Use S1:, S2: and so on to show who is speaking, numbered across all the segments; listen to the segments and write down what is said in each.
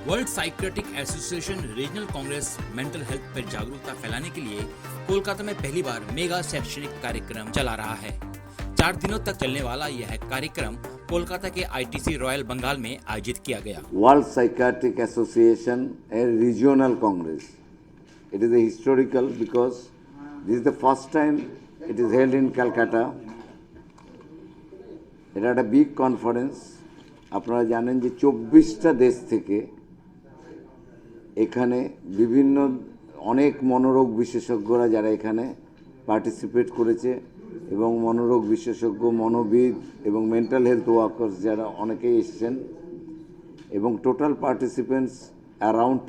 S1: World psychiatric association regional Congress mental health पर जागरूकता फैलाने के लिए कोलकाता में पहली बार मेगा शैक्षणिक कार्यक्रम चला रहा है। 4 दिनों तक चलने वाला यह कार्यक्रम कोलकाता के आईटीसी रॉयल बंगाल में आयोजित किया गया।
S2: World Psychiatric Association, a regional congress. It is a historical because this is the first time it is held in Calcutta. এটা একটা বিগ কনফারেন্স। আপনারা জানেন যে 24টা দেশ থেকে এখানে বিভিন্ন অনেক মনোরোগ বিশেষজ্ঞরা যারা এখানে পার্টিসিপেট করেছে এবং মনোরোগ বিশেষজ্ঞ, মনোবিদ এবং মেন্টাল হেলথ ওয়ার্কার্স যারা অনেকেই এসেছেন এবং টোটাল পার্টিসিপেন্টস অ্যারাউন্ড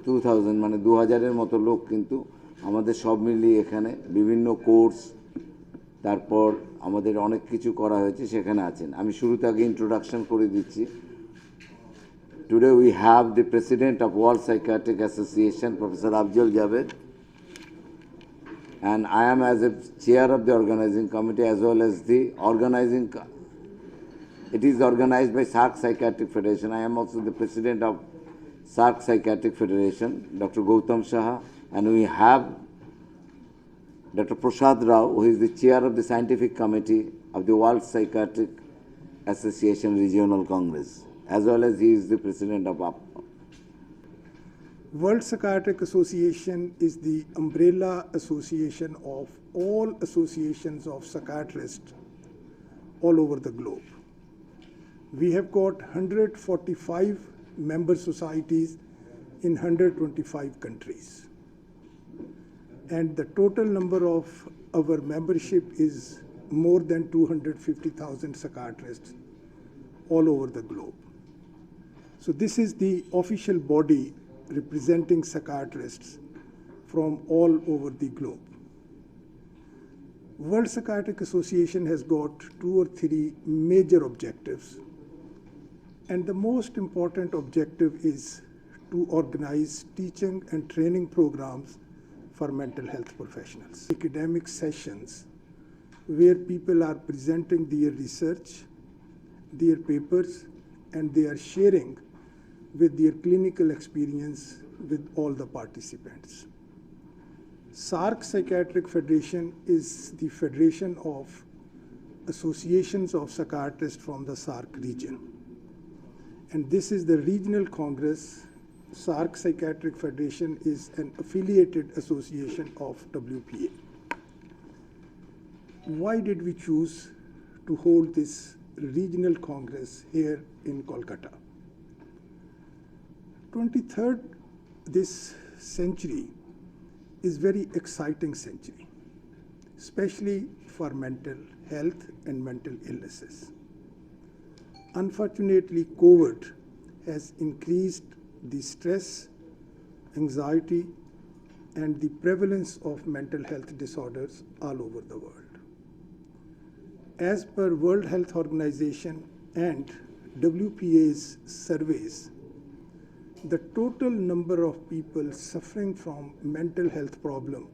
S2: 2000 মানে 2000-এর মতো লোক কিন্তু আমাদের সব মিলিয়ে এখানে বিভিন্ন কোর্স তারপর আমাদের অনেক কিছু করা হয়েছে সেখানে আছেন। আমি শুরুতে আগে ইন্ট্রোডাকশন করে দিচ্ছি। Today we have the President of World Psychiatric Association, Professor Afzal Javed, and I am as a chair of the organizing committee as well as the organizing. It is organized by SARC Psychiatric Federation. I am also the President of SARC Psychiatric Federation, Dr. Gautam Saha, and we have Dr. Prasad Rao, who is the chair of the scientific committee of the World Psychiatric Association Regional Congress, as well as he is the president of APA.
S3: World Psychiatric Association is the umbrella association of all associations of psychiatrists all over the globe. We have got 145 member societies in 125 countries. And the total number of our membership is more than 250,000 psychiatrists all over the globe. So this is the official body representing psychiatrists from all over the globe. World Psychiatric Association has got 2 or 3 major objectives. And the most important objective is to organize teaching and training programs for mental health professionals. Academic sessions where people are presenting their research, their papers, and they are sharing with their clinical experience with all the participants. SARC Psychiatric Federation is the federation of associations of psychiatrists from the SARC region. And this is the regional congress. SARC Psychiatric Federation is an affiliated association of WPA. Why did we choose to hold this regional congress here in Kolkata? 23rd this century is very exciting century, especially for mental health and mental illnesses. Unfortunately, COVID has increased the stress, anxiety, and the prevalence of mental health disorders all over the world. As per World Health Organization and WPA's surveys, the total number of people suffering from mental health problem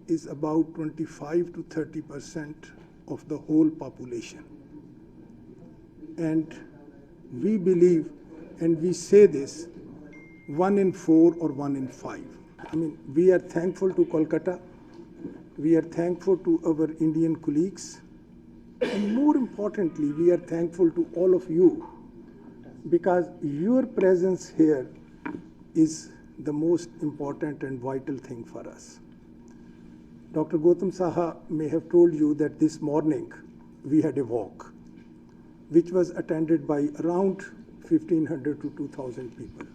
S3: is about 25 to 30% of the whole population. And we believe, and we say this, 1 in 4 or 1 in 5. I mean, we are thankful to Kolkata, we are thankful to our Indian colleagues, and more importantly, we are thankful to all of you because your presence here is the most important and vital thing for us. Dr. Gautam Saha may have told you that this morning we had a walk which was attended by around 1,500 to 2,000 people.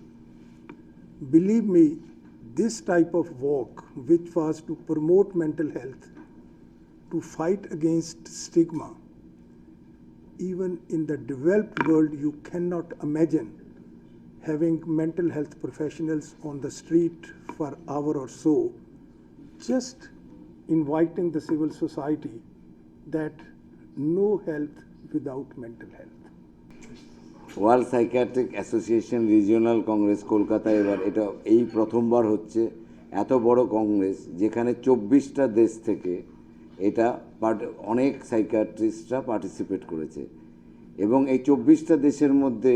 S3: Believe me, this type of walk, which was to promote mental health, to fight against stigma, even in the developed world, you cannot imagine having mental health professionals on the street for an hour or so, just inviting the civil society that no health without mental health.
S2: World psychiatric association regional Congress Kolkata এবার এটা এই প্রথমবার হচ্ছে এত বড় কংগ্রেস যেখানে 24টা দেশ থেকে এটা অনেক সাইকিয়াট্রিস্টরা পার্টিসিপেট করেছে এবং এই 24টা দেশের মধ্যে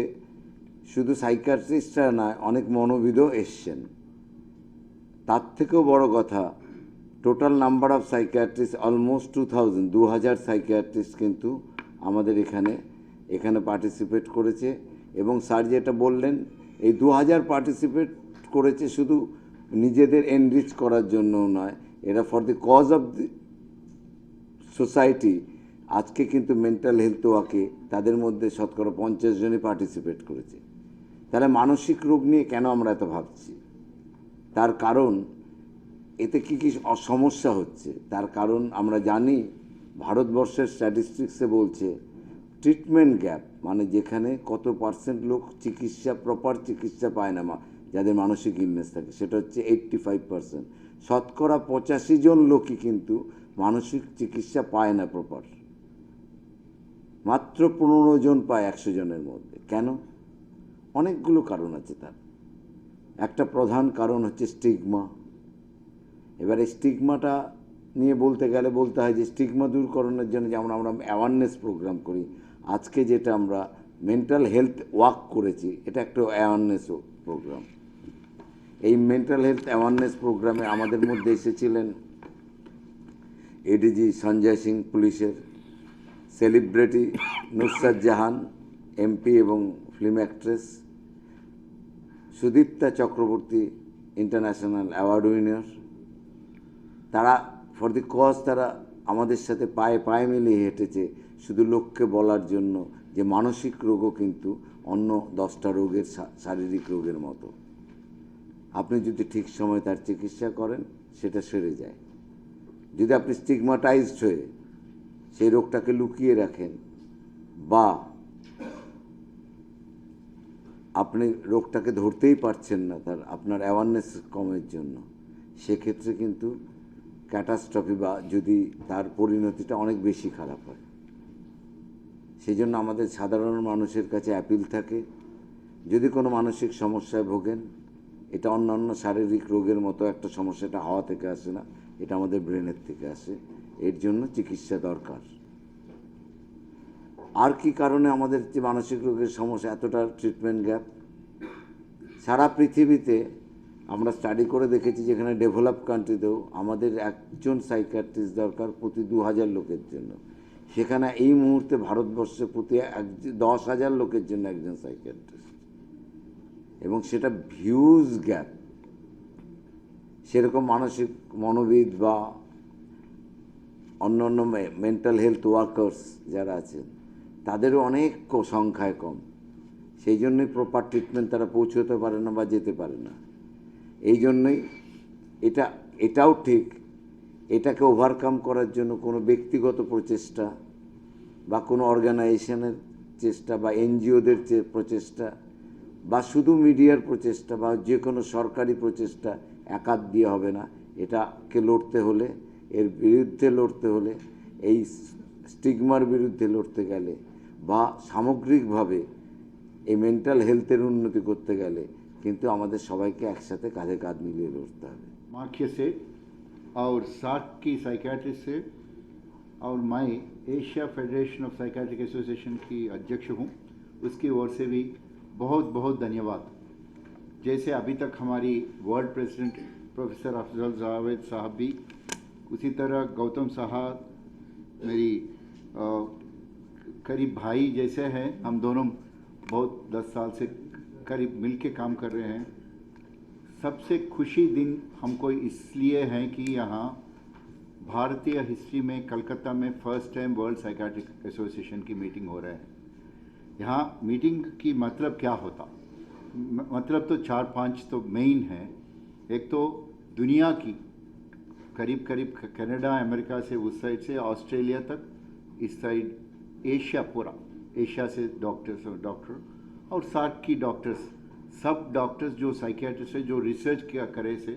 S2: শুধু সাইকিয়াট্রিস্টরা নয়, অনেক মনোবিদও এসছেন। তার থেকেও বড় কথা, total number of psychiatrist almost 2000 psychiatrist কিন্তু আমাদের এখানে পার্টিসিপেট করেছে। এবং স্যার যেটা বললেন, এই 2000 পার্টিসিপেট করেছে শুধু নিজেদের এনরিচ করার জন্যও নয়, এরা for the cause of the society. আজকে কিন্তু মেন্টাল হেলথ ওয়াকে তাদের মধ্যে শতকরা 50 জনই পার্টিসিপেট করেছে। তাহলে মানসিক রোগ নিয়ে কেন আমরা এত ভাবছি? তার কারণ এতে কি কি সমস্যা হচ্ছে, তার কারণ আমরা জানি ভারতবর্ষের স্ট্যাটিস্টিক্সে বলছে ট্রিটমেন্ট গ্যাপ, মানে যেখানে কত পার্সেন্ট লোক প্রপার চিকিৎসা পায় না, যাদের মানসিক ইলনেস থাকে, সেটা হচ্ছে 85%। শতকরা 85 জন লোকই কিন্তু মানসিক চিকিৎসা পায় না প্রপার, মাত্র 15 জন পায় 100 জনের মধ্যে। কেন? অনেকগুলো কারণ আছে তার। একটা প্রধান কারণ হচ্ছে স্টিগমা। এবার এই স্টিগমাটা নিয়ে বলতে গেলে বলতে হয় যে স্টিগমা দূরকরণের জন্য যেমন আমরা অ্যাওয়ারনেস প্রোগ্রাম করি, আজকে যেটা আমরা মেন্টাল হেলথ ওয়াক করেছি, এটা একটা অ্যাওয়ারনেস প্রোগ্রাম। এই মেন্টাল হেলথ অ্যাওয়ারনেস প্রোগ্রামে আমাদের মধ্যে এসেছিলেন এডিজি সঞ্জয় সিং পুলিশের, সেলিব্রিটি নুসরাত জাহান এমপি এবং film actress, Sudipta Chakraborty international award winner. তারা ফর দি কজ তারা আমাদের সাথে পায়ে পায়ে মিলিয়ে হেঁটেছে, শুধু লোককে বলার জন্য যে মানসিক রোগও কিন্তু অন্য 10টা রোগের শারীরিক রোগের মতো। আপনি যদি ঠিক সময় তার চিকিৎসা করেন, সেটা সেরে যায়। যদি আপনি স্টিগমাটাইজড হয়ে সেই রোগটাকে লুকিয়ে রাখেন, বা আপনি রোগটাকে ধরতেই পারছেন না আপনার অ্যাওয়ারনেস কমের জন্য, সেক্ষেত্রে কিন্তু ক্যাটাস্ট্রফি বা যদি তার পরিণতিটা অনেক বেশি খারাপ হয়। সেই জন্য আমাদের সাধারণ মানুষের কাছে অ্যাপিল থাকে, যদি কোনো মানসিক সমস্যায় ভোগেন, এটা অন্যান্য শারীরিক রোগের মতো একটা সমস্যা, এটা হাওয়া থেকে আসে না, এটা আমাদের ব্রেনের থেকে আসে। এর জন্য চিকিৎসা দরকার। আর কি কারণে আমাদের যে মানসিক রোগের সমস্যা এতটা ট্রিটমেন্ট গ্যাপ? সারা পৃথিবীতে আমরা স্টাডি করে দেখেছি, যেখানে ডেভেলপ কান্ট্রিতেও আমাদের একজন সাইকিয়াট্রিস্ট দরকার প্রতি 2000 লোকের জন্য, সেখানে এই মুহূর্তে ভারতবর্ষে প্রতি 10,000 লোকের জন্য একজন সাইকিয়াট্রিস্ট, এবং সেটা হিউজ গ্যাপ। সেরকম মানসিক মনোবিদ বা অন্য মেন্টাল হেলথ ওয়ার্কার্স যারা আছেন, তাদেরও অনেক সংখ্যায় কম। সেই জন্যই প্রপার ট্রিটমেন্ট তারা পৌঁছতে পারে না বা যেতে পারে না। এই জন্যই এটাও ঠিক, এটাকে ওভারকাম করার জন্য কোনো ব্যক্তিগত প্রচেষ্টা বা কোনো অর্গানাইজেশনের চেষ্টা বা এনজিওদের প্রচেষ্টা বা শুধু মিডিয়ার প্রচেষ্টা বা যে কোনো সরকারি প্রচেষ্টা একাত দিয়ে হবে না। এটাকে লড়তে হলে, এর বিরুদ্ধে লড়তে হলে, এই স্টিগমার বিরুদ্ধে লড়তে গেলে বা সামগ্রিকভাবে এই মেন্টাল হেলথের উন্নতি করতে গেলে কিন্তু আমাদের সবাইকে একসাথে কাঁধে কাঁধ মিলিয়ে লড়তে হবে।
S4: माख्य से और सार्क की साइकियाट्रिस्ट से और मैं Asia federation of psychiatric association की अध्यक्ष हूँ, उसकी ओर से भी बहुत बहुत धन्यवाद। जैसे अभी तक हमारी world president professor Afzal Javed साहब भी, उसी तरह गौतम साहब मेरी करीब भाई जैसे हैं, हम दोनों बहुत 10 साल से करीब मिल के काम कर रहे हैं। सबसे खुशी दिन हमको इसलिए है कि यहाँ भारतीय हिस्ट्री में कलकत्ता में first time world psychiatric association की मीटिंग हो रहा है। यहाँ मीटिंग की मतलब क्या होता, मतलब तो 4-5 तो मेन है। एक तो दुनिया की करीब करीब कनाडा अमेरिका से उस साइड से ऑस्ट्रेलिया तक, इस साइड एशिया, पूरा एशिया से डॉक्टर और सार्क की डॉक्टर्स, सब डॉक्टर्स जो साइकियाट्रिस्ट है, जो रिसर्च किया करे से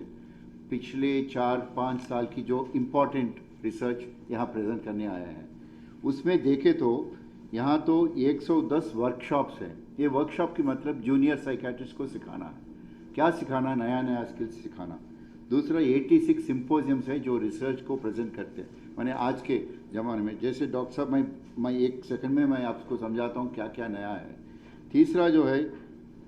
S4: पिछले 4-5 साल की जो इम्पोर्टेंट रिसर्च यहाँ प्रेजेंट करने आए हैं। उसमें देखे तो यहाँ तो 110 वर्कशॉप्स हैं। ये वर्कशॉप की मतलब जूनियर साइकियाट्रिस्ट को सिखाना है, क्या सिखाना, नया नया स्किल्स सिखाना। दूसरा 86 सिम्पोजियम्स है जो रिसर्च को प्रेजेंट करते हैं। मैंने आज के ज़माने में, जैसे डॉक्टर साहब, मैं 1 सेकंड में मैं आपको समझाता हूँ क्या क्या नया है। तीसरा जो है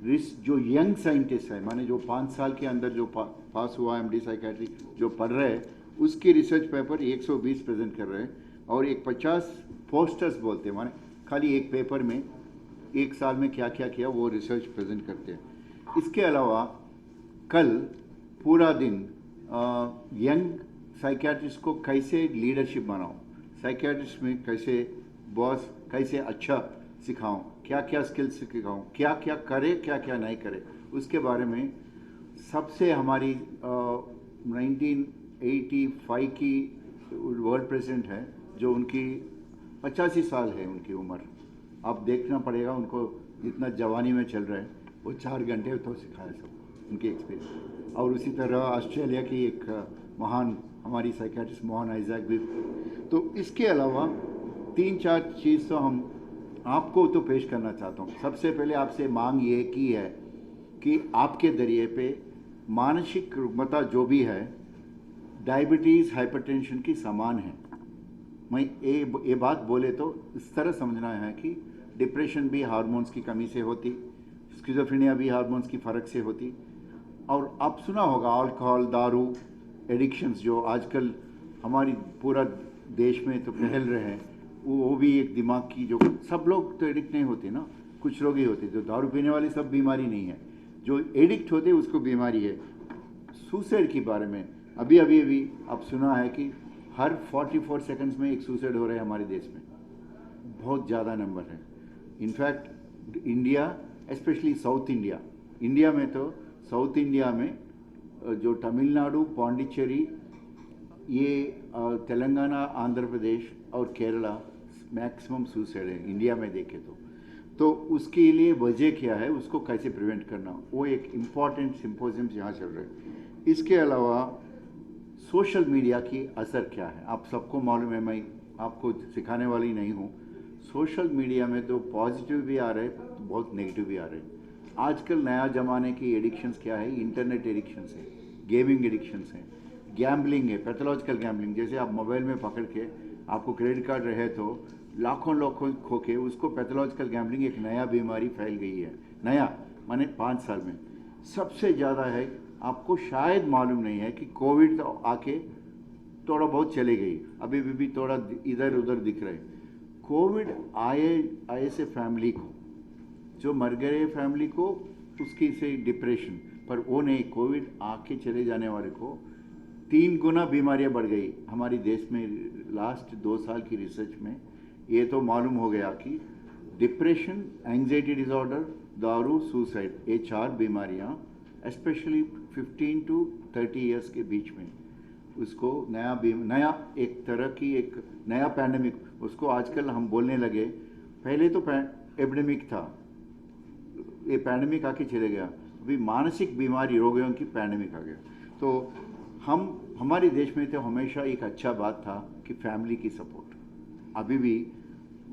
S4: जो यंग साइंटिस्ट है, माने जो 5 साल के अंदर जो पास हुआ एमडी साइकेट्री जो पढ़ रहे हैं, उसकी रिसर्च पेपर 120 प्रेजेंट कर रहे हैं और एक 50 पोस्टर्स बोलते हैं, माने खाली एक पेपर में एक साल में क्या क्या किया वो रिसर्च प्रेजेंट करते हैं। इसके अलावा कल पूरा दिन यंग साइकियाट्रिस्ट को कैसे लीडरशिप बनाऊं, साइकियाट्रिस्ट में कैसे बॉस कैसे अच्छा सिखाऊं, क्या क्या स्किल्स सिखाऊं, क्या क्या करे क्या क्या नहीं करे, उसके बारे में सबसे हमारी 1985 की वर्ल्ड प्रेसिडेंट है जो उनकी 85 साल है उनकी उम्र। अब देखना पड़ेगा उनको जितना जवानी में चल रहा है वो 4 घंटे तो सिखाया सब उनकी एक्सपीरियंस। और उसी तरह ऑस्ट्रेलिया की एक महान हमारी साइकियाट्रिस्ट मोहन आइजैक भी। तो इसके अलावा 3-4 चीज़ तो हम आपको तो पेश करना चाहता हूँ। सबसे पहले आपसे मांग ये की है कि आपके जरिए पे मानसिक रुग्मता जो भी है, डायबिटीज़ हाइपरटेंशन की समान है। मैं ये बात बोले तो इस तरह समझना है कि डिप्रेशन भी हार्मोन्स की कमी से होती, स्किज़ोफ्रेनिया भी हार्मोन्स की फ़र्क से होती। और आप सुना होगा अल्कोहल, दारू, एडिक्शंस जो आजकल हमारी पूरा देश में तो फैल रहे हैं, वो भी एक दिमाग की जो सब लोग तो एडिक्ट नहीं होते ना, कुछ लोग ही होते। जो दारू पीने वाले सब बीमारी नहीं है, जो एडिक्ट होते उसको बीमारी है। सुसाइड के बारे में अभी आप सुना है कि हर 44 सेकंड्स में एक सुसाइड हो रहा है हमारे देश में, बहुत ज़्यादा नंबर है। In fact India specially south India में तो साउथ इंडिया में जो तमिलनाडु, पौंडीचेरी, ये तेलंगाना, आंध्र प्रदेश और केरला मैक्सिमम सुसाइड है इंडिया में देखे तो उसके लिए वजह क्या है, उसको कैसे प्रिवेंट करना, वो एक इम्पॉर्टेंट सिंपोजियम्स यहाँ चल रहे हैं। इसके अलावा सोशल मीडिया की असर क्या है आप सबको मालूम है, मैं आपको सिखाने वाली नहीं हूँ। सोशल मीडिया में तो पॉजिटिव भी आ रहे हैं तो बहुत नेगेटिव भी आ रहे हैं। आजकल नया ज़माने की एडिक्शंस क्या है, इंटरनेट एडिक्शंस है, गेमिंग एडिक्शंस है, गैम्बलिंग है, पैथोलॉजिकल गैम्बलिंग। जैसे आप मोबाइल में पकड़ के आपको क्रेडिट कार्ड रहे तो लाखों खो के उसको पैथोलॉजिकल गैम्बलिंग एक नया बीमारी फैल गई है, नया माने 5 साल में। सबसे ज़्यादा है, आपको शायद मालूम नहीं है कि कोविड तो आके थोड़ा बहुत चले गई, अभी भी थोड़ा इधर उधर दिख रहे। कोविड आए से फैमिली को, जो मर गए फैमिली को उसकी से डिप्रेशन, पर वो नहीं, कोविड आके चले जाने वाले को 3 गुना बीमारियां बढ़ गई हमारे देश में। लास्ट 2 साल की रिसर्च में ये तो मालूम हो गया कि डिप्रेशन, एंग्जाइटी डिसऑर्डर, दारू, सुसाइड, ये 4 बीमारियां स्पेशली 15 to 30 ईयर्स के बीच में उसको नया एक तरह की एक नया पैंडेमिक, उसको आजकल हम बोलने लगे। पहले तो एपिडेमिक था, ये पैंडेमिक आके चले गया, अभी मानसिक बीमारी रोगियों की पैंडेमिक आ गया। तो हमारे देश में तो हमेशा एक अच्छा बात था कि फैमिली की सपोर्ट। अभी भी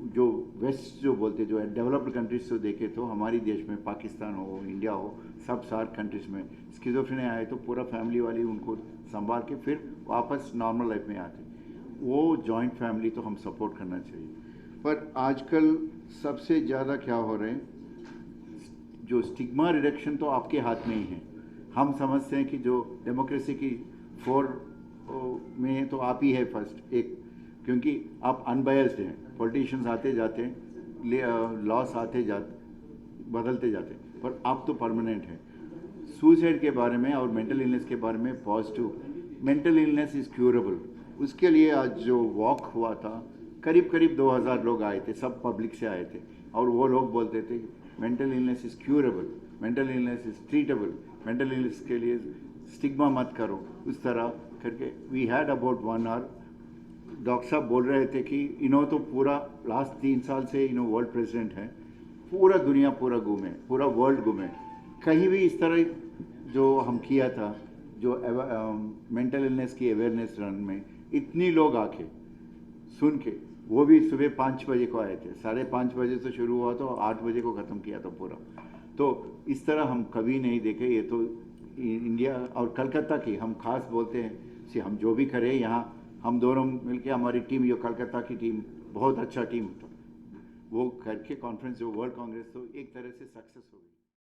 S4: जो वेस्ट जो बोलते, जो डेवलप्ड कंट्रीज तो देखे तो हमारे देश में, पाकिस्तान हो, इंडिया हो, सब सार्क कंट्रीज में स्किज़ोफ्रेनिया आए तो पूरा फैमिली वाली उनको संभाल के फिर वापस नॉर्मल लाइफ में आते। वो जॉइंट फैमिली तो हम सपोर्ट करना चाहिए। पर आजकल सबसे ज़्यादा क्या हो रहे हैं, जो स्टिग्मा रिडक्शन तो आपके हाथ में ही है। हम समझते हैं कि जो डेमोक्रेसी की 4 में तो आप ही है फर्स्ट एक, क्योंकि आप अनबायस्ड हैं। पॉलिटिशियंस आते जाते हैं, लॉस आते जाते बदलते जाते हैं, पर आप तो परमानेंट हैं। सुसाइड के बारे में और मेंटल इलनेस के बारे में positive, mental illness is curable. उसके लिए आज जो वॉक हुआ था, करीब 2000 लोग आए थे, सब पब्लिक से आए थे, और वो लोग बोलते थे mental illness is curable, mental illness is treatable, mental illness के लिए स्टिग्मा मत करो, उस तरह करके। We had about 1 hour. Doctor साहब बोल रहे थे कि तो पूरा लास्ट 3 साल से वर्ल्ड प्रेसिडेंट हैं, पूरा दुनिया पूरा घूमे, पूरा वर्ल्ड घूमे, कहीं भी इस तरह जो हम किया था, जो मेंटल इलनेस की अवेयरनेस रन में इतनी लोग आके सुन के, वो भी सुबह 5 बजे को आए थे, 5:30 बजे से शुरू हुआ तो 8 बजे को ख़त्म किया था पूरा। तो इस तरह हम कभी नहीं देखे। ये तो इंडिया और कलकत्ता की हम खास बोलते हैं कि हम जो भी करें यहाँ, हम दोनों मिलके हमारी टीम, जो कलकत्ता की टीम बहुत अच्छा टीम था, वो करके कॉन्फ्रेंस जो वर्ल्ड कांग्रेस तो एक तरह से सक्सेस हो गई।